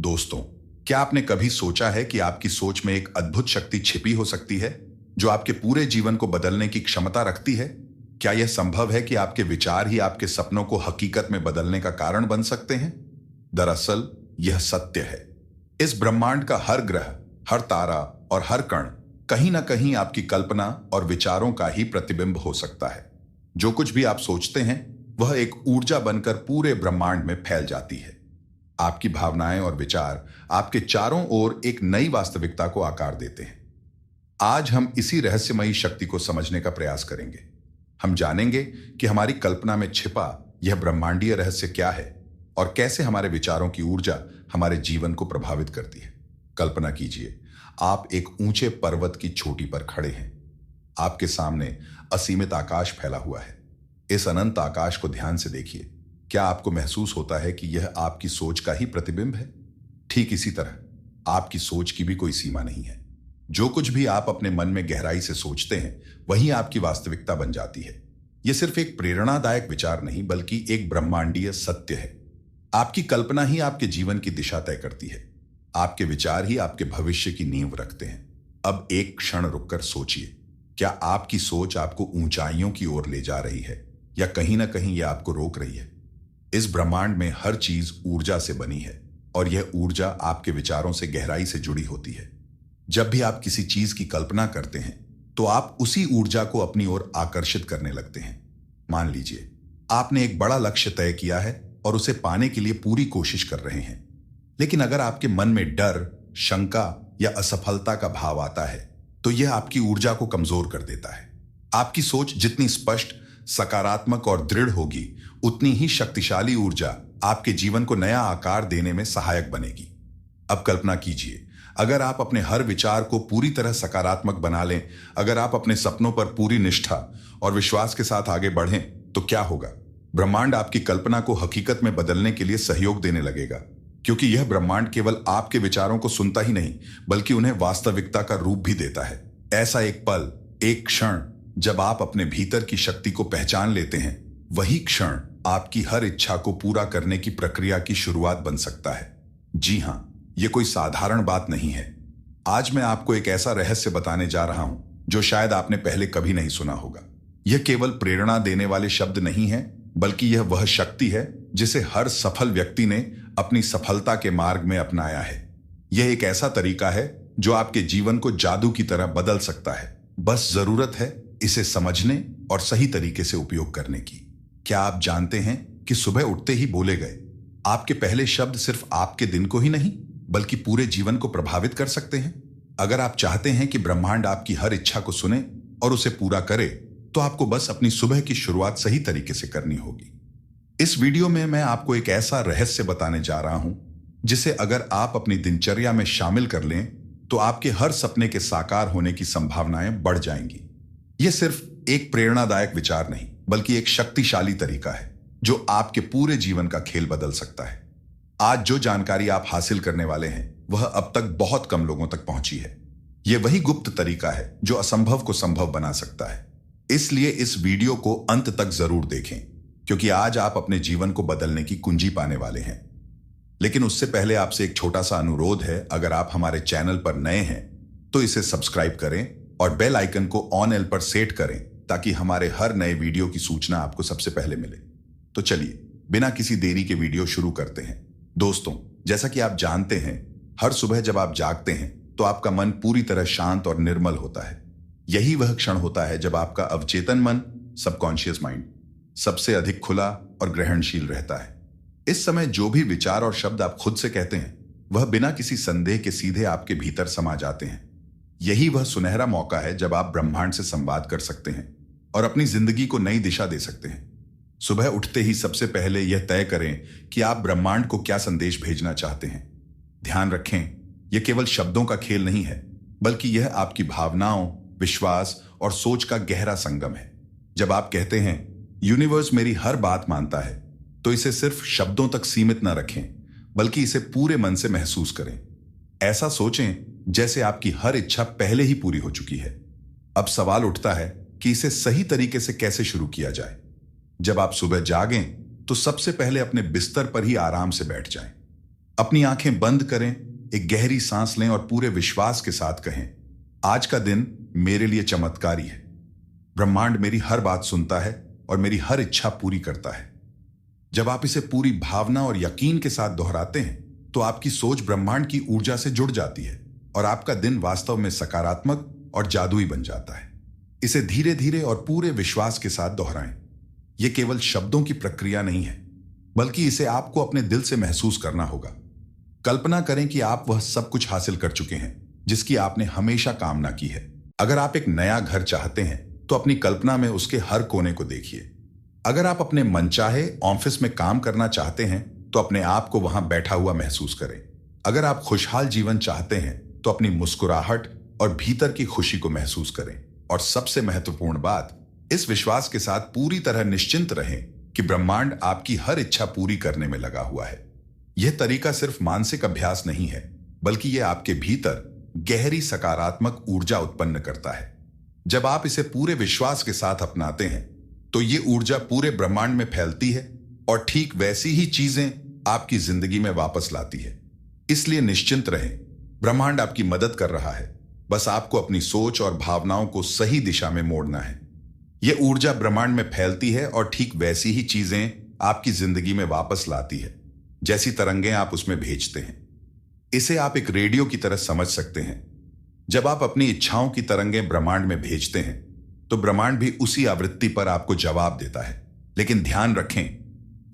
दोस्तों, क्या आपने कभी सोचा है कि आपकी सोच में एक अद्भुत शक्ति छिपी हो सकती है जो आपके पूरे जीवन को बदलने की क्षमता रखती है? क्या यह संभव है कि आपके विचार ही आपके सपनों को हकीकत में बदलने का कारण बन सकते हैं? दरअसल यह सत्य है। इस ब्रह्मांड का हर ग्रह, हर तारा और हर कण कहीं ना कहीं आपकी कल्पना और विचारों का ही प्रतिबिंब हो सकता है। जो कुछ भी आप सोचते हैं वह एक ऊर्जा बनकर पूरे ब्रह्मांड में फैल जाती है। आपकी भावनाएं और विचार आपके चारों ओर एक नई वास्तविकता को आकार देते हैं। आज हम इसी रहस्यमयी शक्ति को समझने का प्रयास करेंगे। हम जानेंगे कि हमारी कल्पना में छिपा यह ब्रह्मांडीय रहस्य क्या है और कैसे हमारे विचारों की ऊर्जा हमारे जीवन को प्रभावित करती है। कल्पना कीजिए, आप एक ऊंचे पर्वत की चोटी पर खड़े हैं। आपके सामने असीमित आकाश फैला हुआ है। इस अनंत आकाश को ध्यान से देखिए। क्या आपको महसूस होता है कि यह आपकी सोच का ही प्रतिबिंब है? ठीक इसी तरह आपकी सोच की भी कोई सीमा नहीं है। जो कुछ भी आप अपने मन में गहराई से सोचते हैं वही आपकी वास्तविकता बन जाती है। यह सिर्फ एक प्रेरणादायक विचार नहीं बल्कि एक ब्रह्मांडीय सत्य है। आपकी कल्पना ही आपके जीवन की दिशा तय करती है। आपके विचार ही आपके भविष्य की नींव रखते हैं। अब एक क्षण रुककर सोचिए, क्या आपकी सोच आपको ऊंचाइयों की ओर ले जा रही है या कहीं ना कहीं यह आपको रोक रही है? इस ब्रह्मांड में हर चीज ऊर्जा से बनी है और यह ऊर्जा आपके विचारों से गहराई से जुड़ी होती है। जब भी आप किसी चीज की कल्पना करते हैं तो आप उसी ऊर्जा को अपनी ओर आकर्षित करने लगते हैं। मान लीजिए आपने एक बड़ा लक्ष्य तय किया है और उसे पाने के लिए पूरी कोशिश कर रहे हैं, लेकिन अगर आपके मन में डर, शंका या असफलता का भाव आता है तो यह आपकी ऊर्जा को कमजोर कर देता है। आपकी सोच जितनी स्पष्ट, सकारात्मक और दृढ़ होगी, उतनी ही शक्तिशाली ऊर्जा आपके जीवन को नया आकार देने में सहायक बनेगी। अब कल्पना कीजिए, अगर आप अपने हर विचार को पूरी तरह सकारात्मक बना लें, अगर आप अपने सपनों पर पूरी निष्ठा और विश्वास के साथ आगे बढ़ें, तो क्या होगा? ब्रह्मांड आपकी कल्पना को हकीकत में बदलने के लिए सहयोग देने लगेगा, क्योंकि यह ब्रह्मांड केवल आपके विचारों को सुनता ही नहीं बल्कि उन्हें वास्तविकता का रूप भी देता है। ऐसा एक पल, एक क्षण जब आप अपने भीतर की शक्ति को पहचान लेते हैं, वही क्षण आपकी हर इच्छा को पूरा करने की प्रक्रिया की शुरुआत बन सकता है। जी हां, यह कोई साधारण बात नहीं है। आज मैं आपको एक ऐसा रहस्य बताने जा रहा हूं जो शायद आपने पहले कभी नहीं सुना होगा। यह केवल प्रेरणा देने वाले शब्द नहीं है, बल्कि यह वह शक्ति है जिसे हर सफल व्यक्ति ने अपनी सफलता के मार्ग में अपनाया है। यह एक ऐसा तरीका है जो आपके जीवन को जादू की तरह बदल सकता है। बस जरूरत है इसे समझने और सही तरीके से उपयोग करने की। क्या आप जानते हैं कि सुबह उठते ही बोले गए आपके पहले शब्द सिर्फ आपके दिन को ही नहीं बल्कि पूरे जीवन को प्रभावित कर सकते हैं? अगर आप चाहते हैं कि ब्रह्मांड आपकी हर इच्छा को सुने और उसे पूरा करे, तो आपको बस अपनी सुबह की शुरुआत सही तरीके से करनी होगी। इस वीडियो में मैं आपको एक ऐसा रहस्य बताने जा रहा हूं जिसे अगर आप अपनी दिनचर्या में शामिल कर लें तो आपके हर सपने के साकार होने की संभावनाएं बढ़ जाएंगी। यह सिर्फ एक प्रेरणादायक विचार नहीं बल्कि एक शक्तिशाली तरीका है जो आपके पूरे जीवन का खेल बदल सकता है। आज जो जानकारी आप हासिल करने वाले हैं वह अब तक बहुत कम लोगों तक पहुंची है। यह वही गुप्त तरीका है जो असंभव को संभव बना सकता है। इसलिए इस वीडियो को अंत तक जरूर देखें, क्योंकि आज आप अपने जीवन को बदलने की कुंजी पाने वाले हैं। लेकिन उससे पहले आपसे एक छोटा सा अनुरोध है। अगर आप हमारे चैनल पर नए हैं तो इसे सब्सक्राइब करें और बेल आइकन को ऑन एल पर सेट करें ताकि हमारे हर नए वीडियो की सूचना आपको सबसे पहले मिले। तो चलिए बिना किसी देरी के वीडियो शुरू करते हैं। दोस्तों, जैसा कि आप जानते हैं, हर सुबह जब आप जागते हैं तो आपका मन पूरी तरह शांत और निर्मल होता है। यही वह क्षण होता है जब आपका अवचेतन मन, सबकॉन्शियस माइंड, सबसे अधिक खुला और ग्रहणशील रहता है। इस समय जो भी विचार और शब्द आप खुद से कहते हैं वह बिना किसी संदेह के सीधे आपके भीतर समा जाते हैं। यही वह सुनहरा मौका है जब आप ब्रह्मांड से संवाद कर सकते हैं और अपनी जिंदगी को नई दिशा दे सकते हैं। सुबह उठते ही सबसे पहले यह तय करें कि आप ब्रह्मांड को क्या संदेश भेजना चाहते हैं। ध्यान रखें, यह केवल शब्दों का खेल नहीं है बल्कि यह आपकी भावनाओं, विश्वास और सोच का गहरा संगम है। जब आप कहते हैं यूनिवर्स मेरी हर बात मानता है, तो इसे सिर्फ शब्दों तक सीमित न रखें बल्कि इसे पूरे मन से महसूस करें। ऐसा सोचें जैसे आपकी हर इच्छा पहले ही पूरी हो चुकी है। अब सवाल उठता है कि इसे सही तरीके से कैसे शुरू किया जाए। जब आप सुबह जागें तो सबसे पहले अपने बिस्तर पर ही आराम से बैठ जाएं। अपनी आंखें बंद करें, एक गहरी सांस लें और पूरे विश्वास के साथ कहें, आज का दिन मेरे लिए चमत्कारी है। ब्रह्मांड मेरी हर बात सुनता है और मेरी हर इच्छा पूरी करता है। जब आप इसे पूरी भावना और यकीन के साथ दोहराते हैं तो आपकी सोच ब्रह्मांड की ऊर्जा से जुड़ जाती है और आपका दिन वास्तव में सकारात्मक और जादुई बन जाता है। इसे धीरे धीरे और पूरे विश्वास के साथ दोहराएं। यह केवल शब्दों की प्रक्रिया नहीं है, बल्कि इसे आपको अपने दिल से महसूस करना होगा। कल्पना करें कि आप वह सब कुछ हासिल कर चुके हैं जिसकी आपने हमेशा कामना की है। अगर आप एक नया घर चाहते हैं तो अपनी कल्पना में उसके हर कोने को देखिए। अगर आप अपने मनचाहे ऑफिस में काम करना चाहते हैं तो अपने आप को वहां बैठा हुआ महसूस करें। अगर आप खुशहाल जीवन चाहते हैं तो अपनी मुस्कुराहट और भीतर की खुशी को महसूस करें। और सबसे महत्वपूर्ण बात, इस विश्वास के साथ पूरी तरह निश्चिंत रहें कि ब्रह्मांड आपकी हर इच्छा पूरी करने में लगा हुआ है। यह तरीका सिर्फ मानसिक अभ्यास नहीं है, बल्कि यह आपके भीतर गहरी सकारात्मक ऊर्जा उत्पन्न करता है। जब आप इसे पूरे विश्वास के साथ अपनाते हैं तो यह ऊर्जा पूरे ब्रह्मांड में फैलती है और ठीक वैसी ही चीजें आपकी जिंदगी में वापस लाती है। इसलिए निश्चिंत रहें, ब्रह्मांड आपकी मदद कर रहा है। बस आपको अपनी सोच और भावनाओं को सही दिशा में मोड़ना है। यह ऊर्जा ब्रह्मांड में फैलती है और ठीक वैसी ही चीजें आपकी जिंदगी में वापस लाती है, जैसी तरंगें आप उसमें भेजते हैं। इसे आप एक रेडियो की तरह समझ सकते हैं। जब आप अपनी इच्छाओं की तरंगें ब्रह्मांड में भेजते हैं तो ब्रह्मांड भी उसी आवृत्ति पर आपको जवाब देता है। लेकिन ध्यान रखें,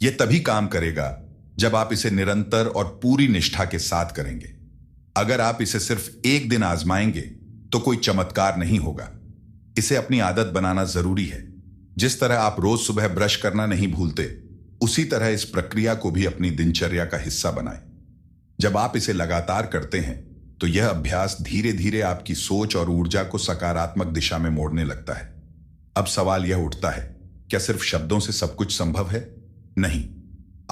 यह तभी काम करेगा जब आप इसे निरंतर और पूरी निष्ठा के साथ करेंगे। अगर आप इसे सिर्फ एक दिन आजमाएंगे तो कोई चमत्कार नहीं होगा। इसे अपनी आदत बनाना जरूरी है। जिस तरह आप रोज सुबह ब्रश करना नहीं भूलते, उसी तरह इस प्रक्रिया को भी अपनी दिनचर्या का हिस्सा बनाएं। जब आप इसे लगातार करते हैं तो यह अभ्यास धीरे धीरे आपकी सोच और ऊर्जा को सकारात्मक दिशा में मोड़ने लगता है। अब सवाल यह उठता है, क्या सिर्फ शब्दों से सब कुछ संभव है? नहीं,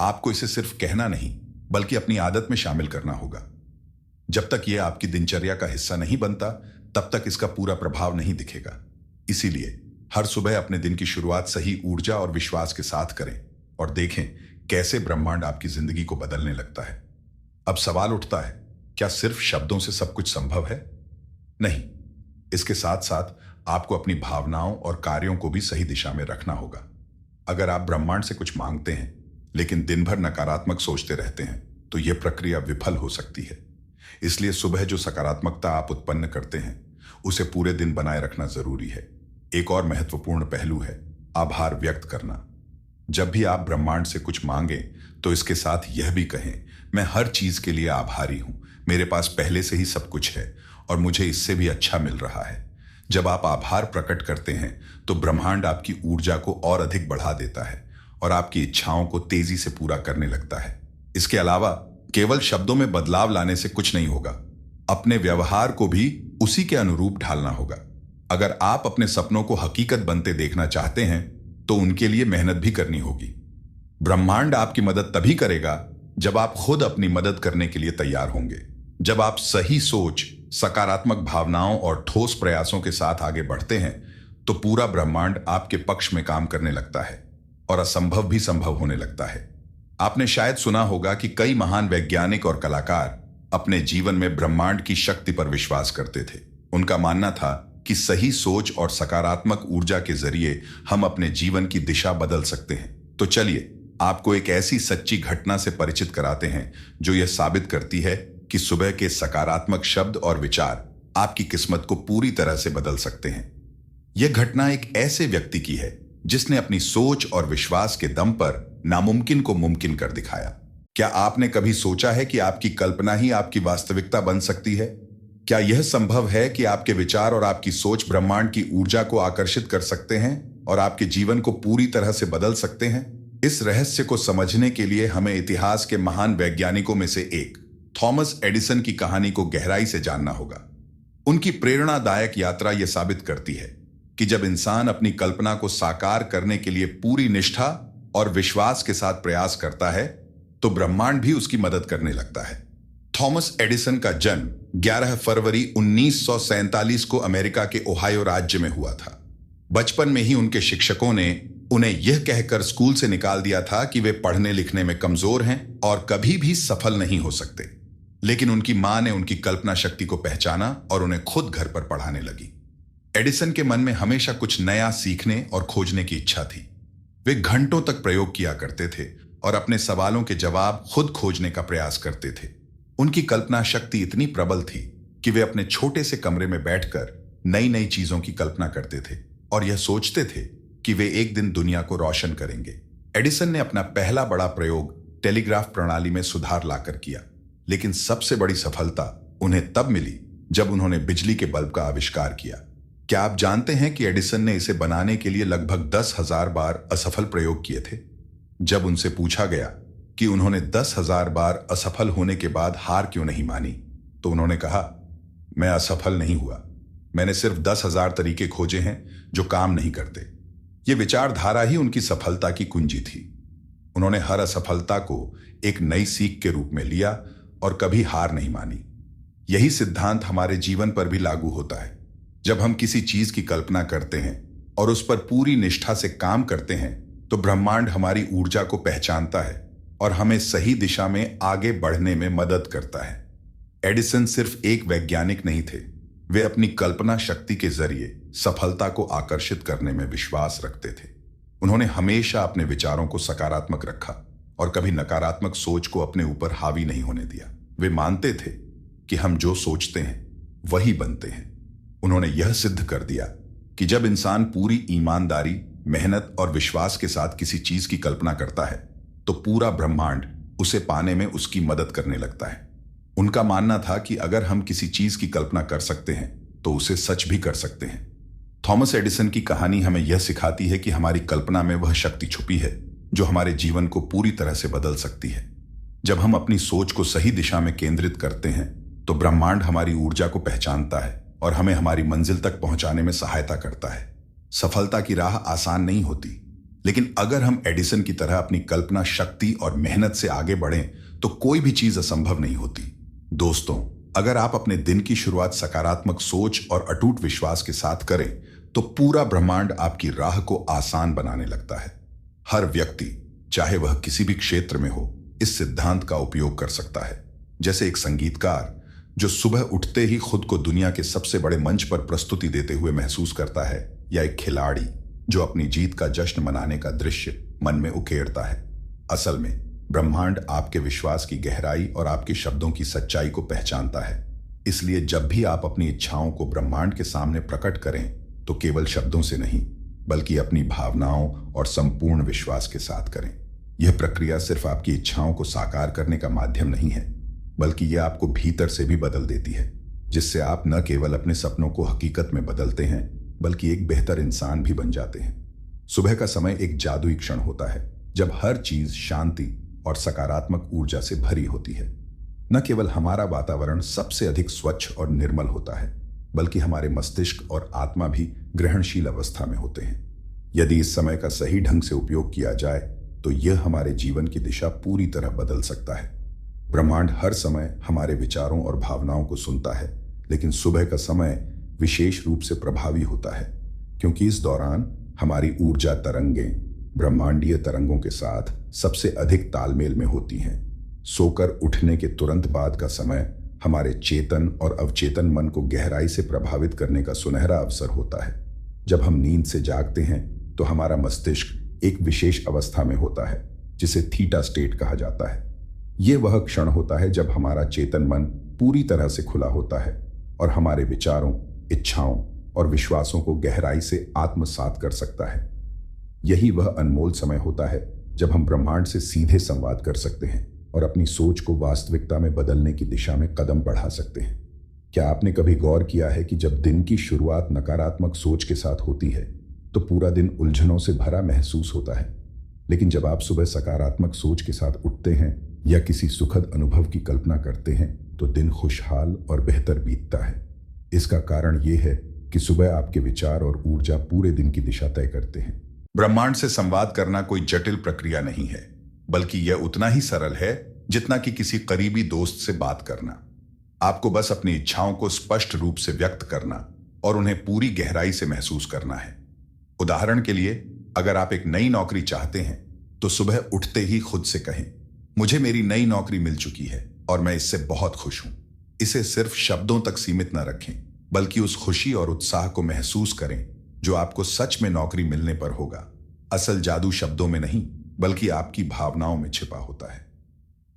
आपको इसे सिर्फ कहना नहीं, बल्कि अपनी आदत में शामिल करना होगा। जब तक यह आपकी दिनचर्या का हिस्सा नहीं बनता, तब तक इसका पूरा प्रभाव नहीं दिखेगा। इसीलिए हर सुबह अपने दिन की शुरुआत सही ऊर्जा और विश्वास के साथ करें और देखें कैसे ब्रह्मांड आपकी जिंदगी को बदलने लगता है। अब सवाल उठता है, क्या सिर्फ शब्दों से सब कुछ संभव है? नहीं, इसके साथ साथ आपको अपनी भावनाओं और कार्यों को भी सही दिशा में रखना होगा। अगर आप ब्रह्मांड से कुछ मांगते हैं लेकिन दिन भर नकारात्मक सोचते रहते हैं तो यह प्रक्रिया विफल हो सकती है। इसलिए सुबह जो सकारात्मकता आप उत्पन्न करते हैं उसे पूरे दिन बनाए रखना जरूरी है। एक और महत्वपूर्ण पहलू है आभार व्यक्त करना। जब भी आप ब्रह्मांड से कुछ मांगे तो इसके साथ यह भी कहें, मैं हर चीज के लिए आभारी हूं। मेरे पास पहले से ही सब कुछ है और मुझे इससे भी अच्छा मिल रहा है। जब आप आभार प्रकट करते हैं तो ब्रह्मांड आपकी ऊर्जा को और अधिक बढ़ा देता है और आपकी इच्छाओं को तेजी से पूरा करने लगता है। इसके अलावा केवल शब्दों में बदलाव लाने से कुछ नहीं होगा, अपने व्यवहार को भी उसी के अनुरूप ढालना होगा। अगर आप अपने सपनों को हकीकत बनते देखना चाहते हैं तो उनके लिए मेहनत भी करनी होगी। ब्रह्मांड आपकी मदद तभी करेगा जब आप खुद अपनी मदद करने के लिए तैयार होंगे। जब आप सही सोच, सकारात्मक भावनाओं और ठोस प्रयासों के साथ आगे बढ़ते हैं तो पूरा ब्रह्मांड आपके पक्ष में काम करने लगता है और असंभव भी संभव होने लगता है। आपने शायद सुना होगा कि कई महान वैज्ञानिक और कलाकार अपने जीवन में ब्रह्मांड की शक्ति पर विश्वास करते थे। उनका मानना था कि सही सोच और सकारात्मक ऊर्जा के जरिए हम अपने जीवन की दिशा बदल सकते हैं। तो चलिए आपको एक ऐसी सच्ची घटना से परिचित कराते हैं जो यह साबित करती है कि सुबह के सकारात्मक शब्द और विचार आपकी किस्मत को पूरी तरह से बदल सकते हैं। यह घटना एक ऐसे व्यक्ति की है जिसने अपनी सोच और विश्वास के दम पर नामुमकिन को मुमकिन कर दिखाया। क्या आपने कभी सोचा है कि आपकी कल्पना ही आपकी वास्तविकता बन सकती है? क्या यह संभव है कि आपके विचार और आपकी सोच ब्रह्मांड की ऊर्जा को आकर्षित कर सकते हैं और आपके जीवन को पूरी तरह से बदल सकते हैं? इस रहस्य को समझने के लिए हमें इतिहास के महान वैज्ञानिकों में से एक थॉमस एडिसन की कहानी को गहराई से जानना होगा। उनकी प्रेरणादायक यात्रा यह साबित करती है कि जब इंसान अपनी कल्पना को साकार करने के लिए पूरी निष्ठा और विश्वास के साथ प्रयास करता है तो ब्रह्मांड भी उसकी मदद करने लगता है। थॉमस एडिसन का जन्म 11 फरवरी 1947 को अमेरिका के ओहायो राज्य में हुआ था। बचपन में ही उनके शिक्षकों ने उन्हें यह कहकर स्कूल से निकाल दिया था कि वे पढ़ने लिखने में कमजोर हैं और कभी भी सफल नहीं हो सकते। लेकिन उनकी मां ने उनकी कल्पना शक्ति को पहचाना और उन्हें खुद घर पर पढ़ाने लगी। एडिसन के मन में हमेशा कुछ नया सीखने और खोजने की इच्छा थी। वे घंटों तक प्रयोग किया करते थे और अपने सवालों के जवाब खुद खोजने का प्रयास करते थे। उनकी कल्पना शक्ति इतनी प्रबल थी कि वे अपने छोटे से कमरे में बैठकर नई नई चीजों की कल्पना करते थे और यह सोचते थे कि वे एक दिन दुनिया को रोशन करेंगे। एडिसन ने अपना पहला बड़ा प्रयोग टेलीग्राफ प्रणाली में सुधार लाकर किया, लेकिन सबसे बड़ी सफलता उन्हें तब मिली जब उन्होंने बिजली के बल्ब का आविष्कार किया। क्या आप जानते हैं कि एडिसन ने इसे बनाने के लिए लगभग 10,000 बार असफल प्रयोग किए थे? जब उनसे पूछा गया कि उन्होंने 10,000 बार असफल होने के बाद हार क्यों नहीं मानी, तो उन्होंने कहा, मैं असफल नहीं हुआ, मैंने सिर्फ 10,000 तरीके खोजे हैं जो काम नहीं करते। ये विचारधारा ही उनकी सफलता की कुंजी थी। उन्होंने हर असफलता को एक नई सीख के रूप में लिया और कभी हार नहीं मानी। यही सिद्धांत हमारे जीवन पर भी लागू होता है। जब हम किसी चीज की कल्पना करते हैं और उस पर पूरी निष्ठा से काम करते हैं, तो ब्रह्मांड हमारी ऊर्जा को पहचानता है और हमें सही दिशा में आगे बढ़ने में मदद करता है। एडिसन सिर्फ एक वैज्ञानिक नहीं थे, वे अपनी कल्पना शक्ति के जरिए सफलता को आकर्षित करने में विश्वास रखते थे। उन्होंने हमेशा अपने विचारों को सकारात्मक रखा और कभी नकारात्मक सोच को अपने ऊपर हावी नहीं होने दिया। वे मानते थे कि हम जो सोचते हैं वही बनते हैं। उन्होंने यह सिद्ध कर दिया कि जब इंसान पूरी ईमानदारी, मेहनत और विश्वास के साथ किसी चीज की कल्पना करता है, तो पूरा ब्रह्मांड उसे पाने में उसकी मदद करने लगता है। उनका मानना था कि अगर हम किसी चीज की कल्पना कर सकते हैं तो उसे सच भी कर सकते हैं। थॉमस एडिसन की कहानी हमें यह सिखाती है कि हमारी कल्पना में वह शक्ति छुपी है जो हमारे जीवन को पूरी तरह से बदल सकती है। जब हम अपनी सोच को सही दिशा में केंद्रित करते हैं, तो ब्रह्मांड हमारी ऊर्जा को पहचानता है और हमें हमारी मंजिल तक पहुंचाने में सहायता करता है। सफलता की राह आसान नहीं होती, लेकिन अगर हम एडिसन की तरह अपनी कल्पना शक्ति और मेहनत से आगे बढ़ें, तो कोई भी चीज असंभव नहीं होती। दोस्तों, अगर आप अपने दिन की शुरुआत सकारात्मक सोच और अटूट विश्वास के साथ करें, तो पूरा ब्रह्मांड आपकी राह को आसान बनाने लगता है। हर व्यक्ति, चाहे वह किसी भी क्षेत्र में हो, इस सिद्धांत का उपयोग कर सकता है। जैसे एक संगीतकार जो सुबह उठते ही खुद को दुनिया के सबसे बड़े मंच पर प्रस्तुति देते हुए महसूस करता है, या एक खिलाड़ी जो अपनी जीत का जश्न मनाने का दृश्य मन में उकेरता है। असल में ब्रह्मांड आपके विश्वास की गहराई और आपके शब्दों की सच्चाई को पहचानता है। इसलिए जब भी आप अपनी इच्छाओं को ब्रह्मांड के सामने प्रकट करें, तो केवल शब्दों से नहीं, बल्कि अपनी भावनाओं और संपूर्ण विश्वास के साथ करें। यह प्रक्रिया सिर्फ आपकी इच्छाओं को साकार करने का माध्यम नहीं है, बल्कि यह आपको भीतर से भी बदल देती है, जिससे आप न केवल अपने सपनों को हकीकत में बदलते हैं, बल्कि एक बेहतर इंसान भी बन जाते हैं। सुबह का समय एक जादुई क्षण होता है, जब हर चीज शांति और सकारात्मक ऊर्जा से भरी होती है। न केवल हमारा वातावरण सबसे अधिक स्वच्छ और निर्मल होता है, बल्कि हमारे मस्तिष्क और आत्मा भी ग्रहणशील अवस्था में होते हैं। यदि इस समय का सही ढंग से उपयोग किया जाए, तो यह हमारे जीवन की दिशा पूरी तरह बदल सकता है। ब्रह्मांड हर समय हमारे विचारों और भावनाओं को सुनता है, लेकिन सुबह का समय विशेष रूप से प्रभावी होता है, क्योंकि इस दौरान हमारी ऊर्जा तरंगें ब्रह्मांडीय तरंगों के साथ सबसे अधिक तालमेल में होती हैं। सोकर उठने के तुरंत बाद का समय हमारे चेतन और अवचेतन मन को गहराई से प्रभावित करने का सुनहरा अवसर होता है। जब हम नींद से जागते हैं, तो हमारा मस्तिष्क एक विशेष अवस्था में होता है, जिसे थीटा स्टेट कहा जाता है। यह वह क्षण होता है जब हमारा चेतन मन पूरी तरह से खुला होता है और हमारे विचारों, इच्छाओं और विश्वासों को गहराई से आत्मसात कर सकता है। यही वह अनमोल समय होता है जब हम ब्रह्मांड से सीधे संवाद कर सकते हैं और अपनी सोच को वास्तविकता में बदलने की दिशा में कदम बढ़ा सकते हैं। क्या आपने कभी गौर किया है कि जब दिन की शुरुआत नकारात्मक सोच के साथ होती है, तो पूरा दिन उलझनों से भरा महसूस होता है, लेकिन जब आप सुबह सकारात्मक सोच के साथ उठते हैं या किसी सुखद अनुभव की कल्पना करते हैं, तो दिन खुशहाल और बेहतर बीतता है। इसका कारण यह है कि सुबह आपके विचार और ऊर्जा पूरे दिन की दिशा तय करते हैं। ब्रह्मांड से संवाद करना कोई जटिल प्रक्रिया नहीं है, बल्कि यह उतना ही सरल है जितना कि किसी करीबी दोस्त से बात करना। आपको बस अपनी इच्छाओं को स्पष्ट रूप से व्यक्त करना और उन्हें पूरी गहराई से महसूस करना है। उदाहरण के लिए, अगर आप एक नई नौकरी चाहते हैं तो सुबह उठते ही खुद से कहें, मुझे मेरी नई नौकरी मिल चुकी है और मैं इससे बहुत खुश हूं। इसे सिर्फ शब्दों तक सीमित न रखें, बल्कि उस खुशी और उत्साह को महसूस करें जो आपको सच में नौकरी मिलने पर होगा। असल जादू शब्दों में नहीं, बल्कि आपकी भावनाओं में छिपा होता है।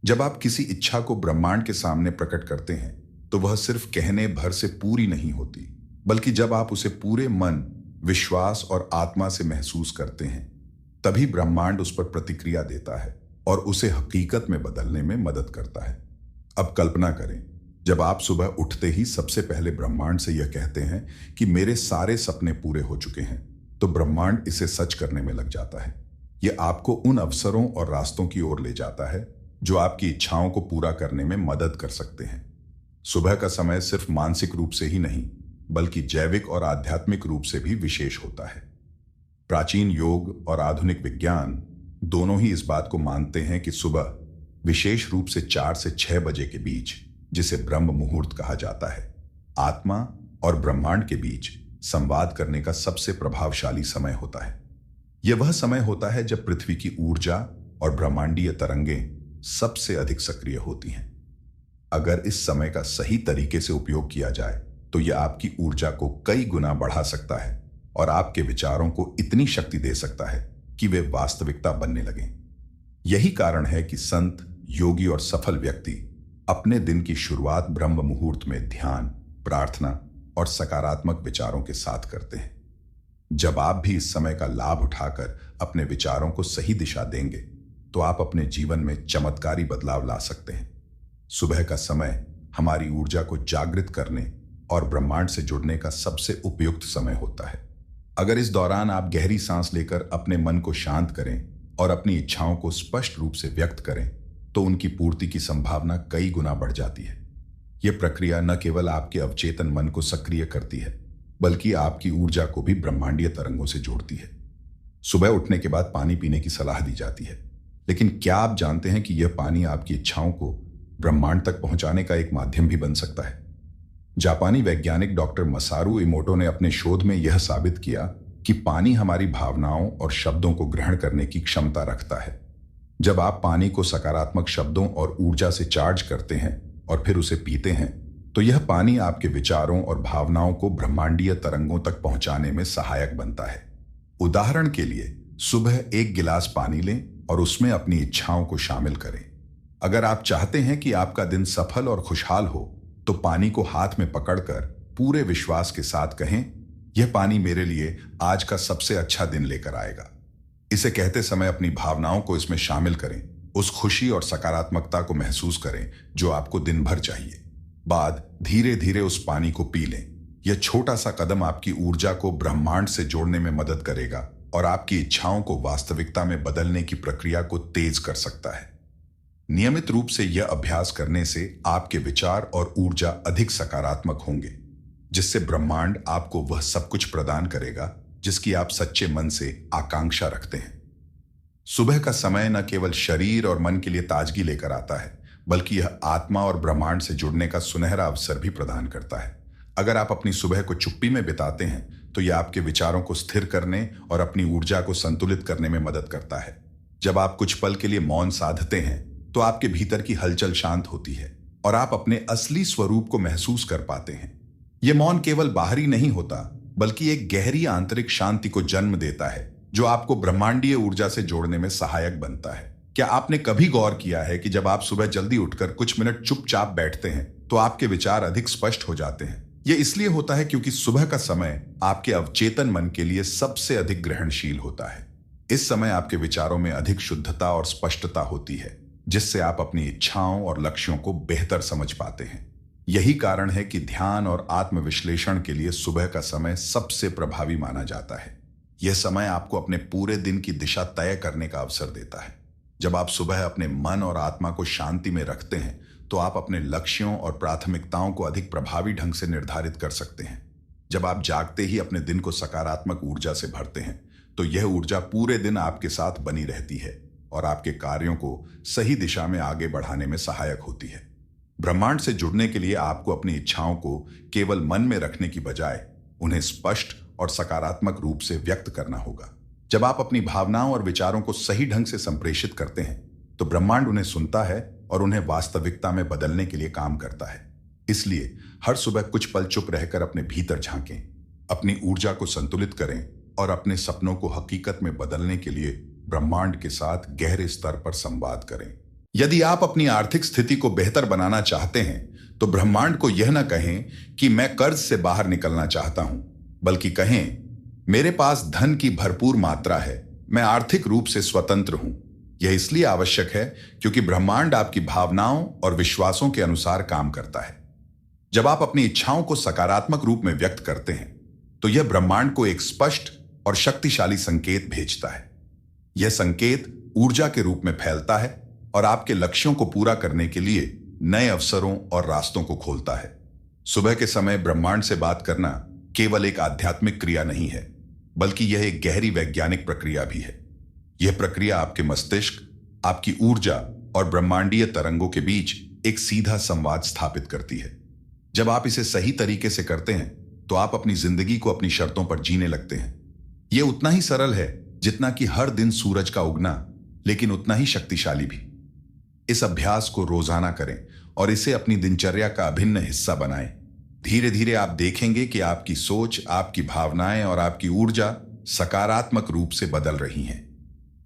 जब आप किसी इच्छा को ब्रह्मांड के सामने प्रकट करते हैं तो वह सिर्फ कहने भर से पूरी नहीं होती, बल्कि जब आप उसे पूरे मन, विश्वास और आत्मा से महसूस करते हैं, तभी ब्रह्मांड उस पर प्रतिक्रिया देता है और उसे हकीकत में बदलने में मदद करता है। अब कल्पना करें, जब आप सुबह उठते ही सबसे पहले ब्रह्मांड से यह कहते हैं कि मेरे सारे सपने पूरे हो चुके हैं, तो ब्रह्मांड इसे सच करने में लग जाता है। यह आपको उन अवसरों और रास्तों की ओर ले जाता है जो आपकी इच्छाओं को पूरा करने में मदद कर सकते हैं। सुबह का समय सिर्फ मानसिक रूप से ही नहीं, बल्कि जैविक और आध्यात्मिक रूप से भी विशेष होता है। प्राचीन योग और आधुनिक विज्ञान दोनों ही इस बात को मानते हैं कि सुबह, विशेष रूप से 4 से 6 बजे के बीच, जिसे ब्रह्म मुहूर्त कहा जाता है, आत्मा और ब्रह्मांड के बीच संवाद करने का सबसे प्रभावशाली समय होता है। यह वह समय होता है जब पृथ्वी की ऊर्जा और ब्रह्मांडीय तरंगें सबसे अधिक सक्रिय होती हैं। अगर इस समय का सही तरीके से उपयोग किया जाए तो यह आपकी ऊर्जा को कई गुना बढ़ा सकता है और आपके विचारों को इतनी शक्ति दे सकता है कि वे वास्तविकता बनने लगें। यही कारण है कि संत, योगी और सफल व्यक्ति अपने दिन की शुरुआत ब्रह्म मुहूर्त में ध्यान, प्रार्थना और सकारात्मक विचारों के साथ करते हैं। जब आप भी इस समय का लाभ उठाकर अपने विचारों को सही दिशा देंगे तो आप अपने जीवन में चमत्कारी बदलाव ला सकते हैं। सुबह का समय हमारी ऊर्जा को जागृत करने और ब्रह्मांड से जुड़ने का सबसे उपयुक्त समय होता है। अगर इस दौरान आप गहरी सांस लेकर अपने मन को शांत करें और अपनी इच्छाओं को स्पष्ट रूप से व्यक्त करें तो उनकी पूर्ति की संभावना कई गुना बढ़ जाती है। यह प्रक्रिया न केवल आपके अवचेतन मन को सक्रिय करती है, बल्कि आपकी ऊर्जा को भी ब्रह्मांडीय तरंगों से जोड़ती है। सुबह उठने के बाद पानी पीने की सलाह दी जाती है, लेकिन क्या आप जानते हैं कि यह पानी आपकी इच्छाओं को ब्रह्मांड तक पहुंचाने का एक माध्यम भी बन सकता है? जापानी वैज्ञानिक डॉक्टर मसारू इमोटो ने अपने शोध में यह साबित किया कि पानी हमारी भावनाओं और शब्दों को ग्रहण करने की क्षमता रखता है। जब आप पानी को सकारात्मक शब्दों और ऊर्जा से चार्ज करते हैं और फिर उसे पीते हैं, तो यह पानी आपके विचारों और भावनाओं को ब्रह्मांडीय तरंगों तक पहुंचाने में सहायक बनता है। उदाहरण के लिए, सुबह 1 गिलास पानी लें और उसमें अपनी इच्छाओं को शामिल करें। अगर आप चाहते हैं कि आपका दिन सफल और खुशहाल हो, तो पानी को हाथ में पकड़कर पूरे विश्वास के साथ कहें, यह पानी मेरे लिए आज का सबसे अच्छा दिन लेकर आएगा। इसे कहते समय अपनी भावनाओं को इसमें शामिल करें, उस खुशी और सकारात्मकता को महसूस करें जो आपको दिन भर चाहिए। बाद धीरे धीरे उस पानी को पी लें। यह छोटा सा कदम आपकी ऊर्जा को ब्रह्मांड से जोड़ने में मदद करेगा और आपकी इच्छाओं को वास्तविकता में बदलने की प्रक्रिया को तेज कर सकता है। नियमित रूप से यह अभ्यास करने से आपके विचार और ऊर्जा अधिक सकारात्मक होंगे, जिससे ब्रह्मांड आपको वह सब कुछ प्रदान करेगा जिसकी आप सच्चे मन से आकांक्षा रखते हैं। सुबह का समय न केवल शरीर और मन के लिए ताजगी लेकर आता है, बल्कि यह आत्मा और ब्रह्मांड से जुड़ने का सुनहरा अवसर भी प्रदान करता है। अगर आप अपनी सुबह को चुप्पी में बिताते हैं तो यह आपके विचारों को स्थिर करने और अपनी ऊर्जा को संतुलित करने में मदद करता है। जब आप कुछ पल के लिए मौन साधते हैं तो आपके भीतर की हलचल शांत होती है और आप अपने असली स्वरूप को महसूस कर पाते हैं। यह मौन केवल बाहरी नहीं होता, बल्कि एक गहरी आंतरिक शांति को जन्म देता है जो आपको ब्रह्मांडीय ऊर्जा से जोड़ने में सहायक बनता है। क्या आपने कभी गौर किया है कि जब आप सुबह जल्दी उठकर कुछ मिनट चुपचाप बैठते हैं तो आपके विचार अधिक स्पष्ट हो जाते हैं? यह इसलिए होता है क्योंकि सुबह का समय आपके अवचेतन मन के लिए सबसे अधिक ग्रहणशील होता है। इस समय आपके विचारों में अधिक शुद्धता और स्पष्टता होती है, जिससे आप अपनी इच्छाओं और लक्ष्यों को बेहतर समझ पाते हैं। यही कारण है कि ध्यान और आत्मविश्लेषण के लिए सुबह का समय सबसे प्रभावी माना जाता है। यह समय आपको अपने पूरे दिन की दिशा तय करने का अवसर देता है। जब आप सुबह अपने मन और आत्मा को शांति में रखते हैं तो आप अपने लक्ष्यों और प्राथमिकताओं को अधिक प्रभावी ढंग से निर्धारित कर सकते हैं। जब आप जागते ही अपने दिन को सकारात्मक ऊर्जा से भरते हैं तो यह ऊर्जा पूरे दिन आपके साथ बनी रहती है और आपके कार्यों को सही दिशा में आगे बढ़ाने में सहायक होती है। ब्रह्मांड से जुड़ने के लिए आपको अपनी इच्छाओं को केवल मन में रखने की बजाय उन्हें स्पष्ट और सकारात्मक रूप से व्यक्त करना होगा। जब आप अपनी भावनाओं और विचारों को सही ढंग से संप्रेषित करते हैं तो ब्रह्मांड उन्हें सुनता है और उन्हें वास्तविकता में बदलने के लिए काम करता है। इसलिए हर सुबह कुछ पल चुप रहकर अपने भीतर झांकें, अपनी ऊर्जा को संतुलित करें और अपने सपनों को हकीकत में बदलने के लिए ब्रह्मांड के साथ गहरे स्तर पर संवाद करें। यदि आप अपनी आर्थिक स्थिति को बेहतर बनाना चाहते हैं तो ब्रह्मांड को यह न कहें कि मैं कर्ज से बाहर निकलना चाहता हूं, बल्कि कहें मेरे पास धन की भरपूर मात्रा है, मैं आर्थिक रूप से स्वतंत्र हूं। यह इसलिए आवश्यक है क्योंकि ब्रह्मांड आपकी भावनाओं और विश्वासों के अनुसार काम करता है। जब आप अपनी इच्छाओं को सकारात्मक रूप में व्यक्त करते हैं तो यह ब्रह्मांड को एक स्पष्ट और शक्तिशाली संकेत भेजता है। यह संकेत ऊर्जा के रूप में फैलता है और आपके लक्ष्यों को पूरा करने के लिए नए अवसरों और रास्तों को खोलता है। सुबह के समय ब्रह्मांड से बात करना केवल एक आध्यात्मिक क्रिया नहीं है, बल्कि यह एक गहरी वैज्ञानिक प्रक्रिया भी है। यह प्रक्रिया आपके मस्तिष्क, आपकी ऊर्जा और ब्रह्मांडीय तरंगों के बीच एक सीधा संवाद स्थापित करती है। जब आप इसे सही तरीके से करते हैं तो आप अपनी जिंदगी को अपनी शर्तों पर जीने लगते हैं। यह उतना ही सरल है जितना कि हर दिन सूरज का उगना, लेकिन उतना ही शक्तिशाली भी। इस अभ्यास को रोजाना करें और इसे अपनी दिनचर्या का अभिन्न हिस्सा बनाएं। धीरे धीरे आप देखेंगे कि आपकी सोच, आपकी भावनाएं और आपकी ऊर्जा सकारात्मक रूप से बदल रही हैं।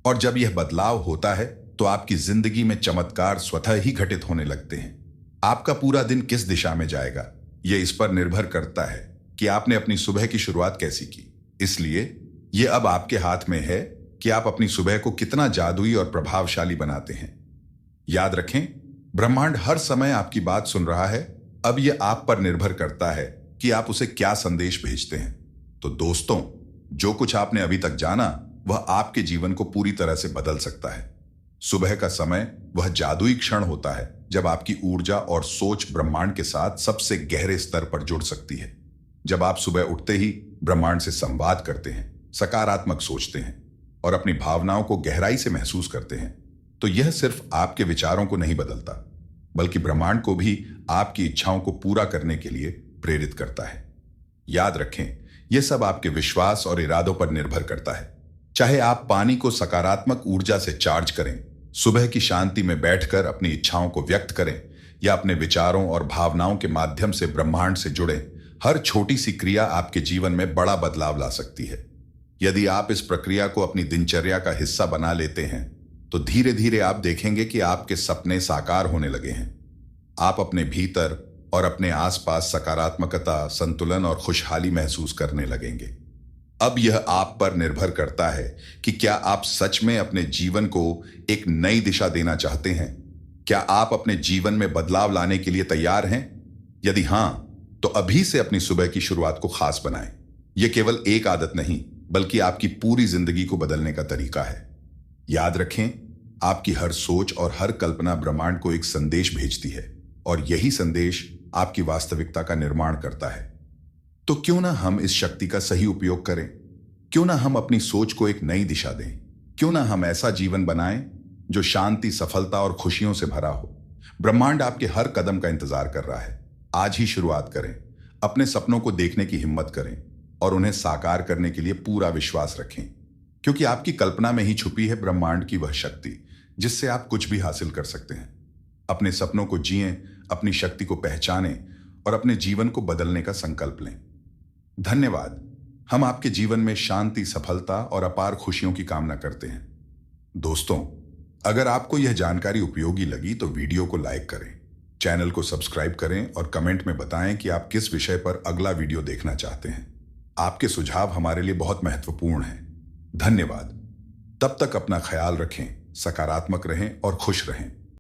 और जब यह बदलाव होता है तो आपकी जिंदगी में चमत्कार स्वतः ही घटित होने लगते हैं। आपका पूरा दिन किस दिशा में जाएगा, यह इस पर निर्भर करता है कि आपने अपनी सुबह की शुरुआत कैसी की। इसलिए यह अब आपके हाथ में है कि आप अपनी सुबह को कितना जादुई और प्रभावशाली बनाते हैं। याद रखें, ब्रह्मांड हर समय आपकी बात सुन रहा है। अब यह आप पर निर्भर करता है कि आप उसे क्या संदेश भेजते हैं। तो दोस्तों, जो कुछ आपने अभी तक जाना वह आपके जीवन को पूरी तरह से बदल सकता है। सुबह का समय वह जादुई क्षण होता है जब आपकी ऊर्जा और सोच ब्रह्मांड के साथ सबसे गहरे स्तर पर जुड़ सकती है। जब आप सुबह उठते ही ब्रह्मांड से संवाद करते हैं, सकारात्मक सोचते हैं और अपनी भावनाओं को गहराई से महसूस करते हैं, तो यह सिर्फ आपके विचारों को नहीं बदलता, बल्कि ब्रह्मांड को भी आपकी इच्छाओं को पूरा करने के लिए प्रेरित करता है। याद रखें, यह सब आपके विश्वास और इरादों पर निर्भर करता है। चाहे आप पानी को सकारात्मक ऊर्जा से चार्ज करें, सुबह की शांति में बैठकर अपनी इच्छाओं को व्यक्त करें, या अपने विचारों और भावनाओं के माध्यम से ब्रह्मांड से जुड़े, हर छोटी सी क्रिया आपके जीवन में बड़ा बदलाव ला सकती है। यदि आप इस प्रक्रिया को अपनी दिनचर्या का हिस्सा बना लेते हैं तो धीरे धीरे आप देखेंगे कि आपके सपने साकार होने लगे हैं। आप अपने भीतर और अपने आसपास सकारात्मकता, संतुलन और खुशहाली महसूस करने लगेंगे। अब यह आप पर निर्भर करता है कि क्या आप सच में अपने जीवन को एक नई दिशा देना चाहते हैं। क्या आप अपने जीवन में बदलाव लाने के लिए तैयार हैं? यदि हां, तो अभी से अपनी सुबह की शुरुआत को खास बनाएं। यह केवल एक आदत नहीं, बल्कि आपकी पूरी जिंदगी को बदलने का तरीका है। याद रखें, आपकी हर सोच और हर कल्पना ब्रह्मांड को एक संदेश भेजती है और यही संदेश आपकी वास्तविकता का निर्माण करता है। तो क्यों ना हम इस शक्ति का सही उपयोग करें? क्यों ना हम अपनी सोच को एक नई दिशा दें? क्यों ना हम ऐसा जीवन बनाएं जो शांति, सफलता और खुशियों से भरा हो? ब्रह्मांड आपके हर कदम का इंतजार कर रहा है। आज ही शुरुआत करें। अपने सपनों को देखने की हिम्मत करें और उन्हें साकार करने के लिए पूरा विश्वास रखें, क्योंकि आपकी कल्पना में ही छुपी है ब्रह्मांड की वह शक्ति जिससे आप कुछ भी हासिल कर सकते हैं। अपने सपनों को जिएं, अपनी शक्ति को पहचानें और अपने जीवन को बदलने का संकल्प लें। धन्यवाद। हम आपके जीवन में शांति, सफलता और अपार खुशियों की कामना करते हैं। दोस्तों, अगर आपको यह जानकारी उपयोगी लगी तो वीडियो को लाइक करें, चैनल को सब्सक्राइब करें और कमेंट में बताएं कि आप किस विषय पर अगला वीडियो देखना चाहते हैं। आपके सुझाव हमारे लिए बहुत महत्वपूर्ण हैं। धन्यवाद। तब तक अपना ख्याल रखें, सकारात्मक रहें और खुश रहें।